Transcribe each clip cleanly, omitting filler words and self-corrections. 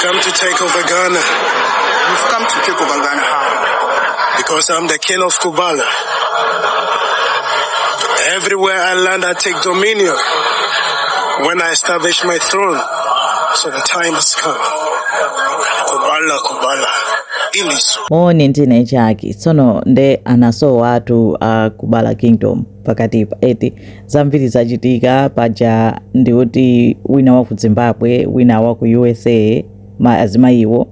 Come to take over Ghana. You've come to take over Ghana how? Because I'm the king of Kubala. Everywhere I land, I take dominion. When I establish my throne, so the time has come. Kubala. Iliso. Moni ndine chaki. Sono nde anaso watu Kubala Kingdom pakatipa. Eti zamviri zachitika paja ndiuti wina wa ku Zimbabwe, wina wa ku USA, azimayiwo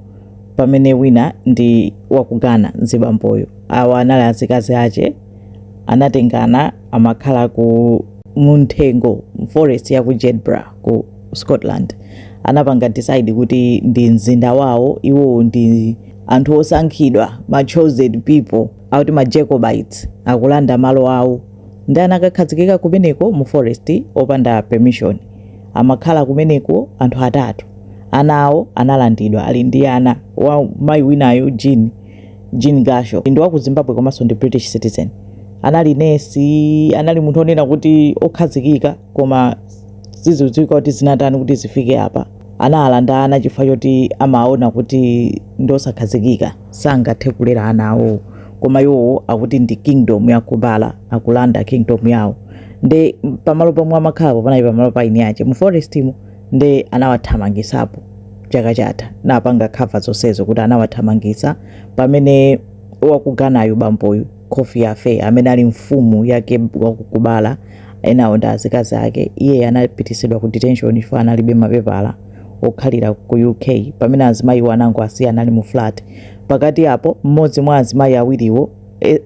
pamene wina ndi wa ku Ghana Nzibamboyo. Awa anali azikazi ache anatengana amakhala ku Muntengo forest ya ku Jedburgh ku Scotland. Anapanga decide kuti ndi mzinda wawo, iwo ndi anthu osankhidwa, ma chosen people, auti ma Jacobites, akulanda malo awo. Ndi anakakhazikika kumeneko mu forest opanda permission. Amakhala kumeneko anthu atatu. Anawo analandidwa, ali ndi ana wa mayi winayo Jean Gasho, ndi wa ku Zimbabwe komanso ndi British citizen. Anali nesi, anali munthu onena kuti okhazikika, koma zizudzika kuti zinatani kuti zifike apa. Analanda ana chifukwa choti amaona kuti ndosakhazikika, sangathe kulera anawo, koma iwo akuti ndi kingdom ya Kubala, akulanda kingdom yawo. Nde pamalo pomwe amakhala panali pamalo pa ine yache mu forest imo, nde anawathamangisapo chaka chatha. Napanga cover zonsezo kuti anawathamangisa pamene wakuganayo bamboyo Kofi Afe amene ali mfumu yake wakukubala enawo ndi azikazi ake. Iye anapitisidwa ku detention chifukwa analibe mapepala okhalira ku UK, pamene azimayi anango asiyana ali mu flat. Pakati apo mmodzi mwa azimayi awiriwo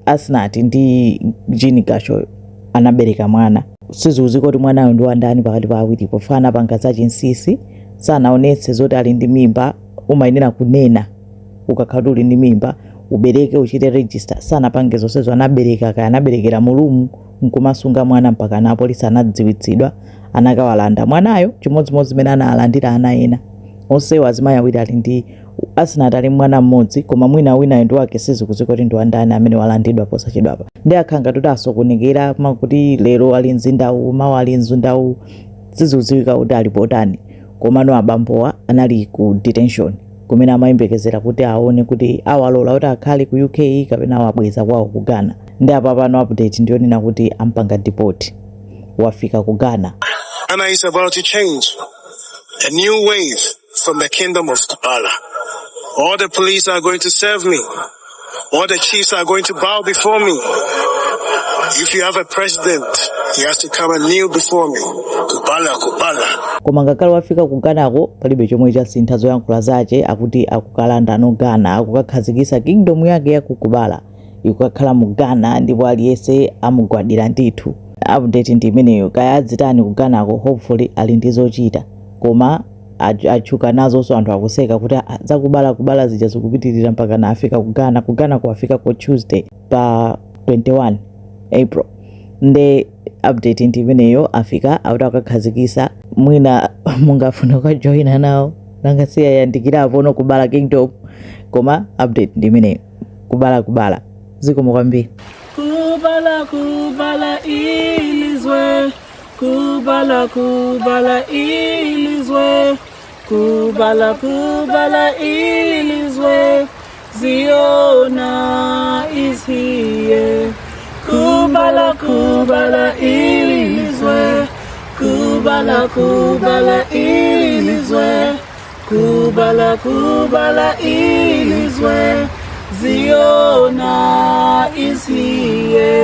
Asnati ndi Jean Gasho anabereka mwana. Siziwuzika kuti mwanayo ndi wandani pakati pa awiripo, fana panga zachinsisi sanaonetse zoti ali ndi mimba. Umayenera kunena ukakhala uli ndi mimba ubereke, uchite register. Sanapange zonsezo, anabereka kaya anaberekera mulumu nkumasunga mwana mpaka na polisi anadziwitsidwa, anakawalanda mwanayo chimodzimodzi mene analandira ana ena. Onsewo azimayi awiri ali ndi Asnati ali mwana mmodzi, koma mwina wina ndi wake sizikudziwika kuti ndi wandani amene walandidwa posachedwapa. Ndi akhanga kuti asokonekera kuti lero ali mzindawu, mawa ali mzindawu, sizidziwika kuti ali potani. Komano abambowa anali ku detention kumene amayembekezera kuti aone kuti awalola kuti akhale ku UK kapena awabweza kwawo ku Ghana. Ndi apa pano update ndiyonena kuti ampanga deport, wafika ku Ghana. Ghana is about to change. A new wave from the kingdom of Kubala. All the police are going to serve me. All the chiefs are going to bow before me. If you have a president, he has to come and kneel before me. Kubala. Koma ngakhale wafika ku Ghanako palibe chomwe chasintha zoyankhula zache, akuti akukalanda no Ghana, akukakhazikisa kingdom yake ya ku Kubala, ikukakhala mu Ghana ndipo aliyense amugwadira ndithu. Update ndi imeneyo. Kaya adzitani ku Ghanako, hopefully ali ndi zochita, koma achuka nazo so anthu akuseka kuti zakubala zija zikupitirira mpaka na afika ku Ghana. Ku Ghana kuafika ku Tuesday pa 21 April. Nde update ndi imeneyo, afika auta akakhazikisa. Mwina mungafuna kwa join nawo nangasiya yandikira apono Kubala Kingdom, koma update ndi imeneyo. Kubala zikomo kwambiri. Kubala ilizwe, Kubala ilizwe, Kubala ilizwe, Ziona is here. Kubala ilizwe, Kubala ilizwe, Kubala ilizwe, Ziona is here.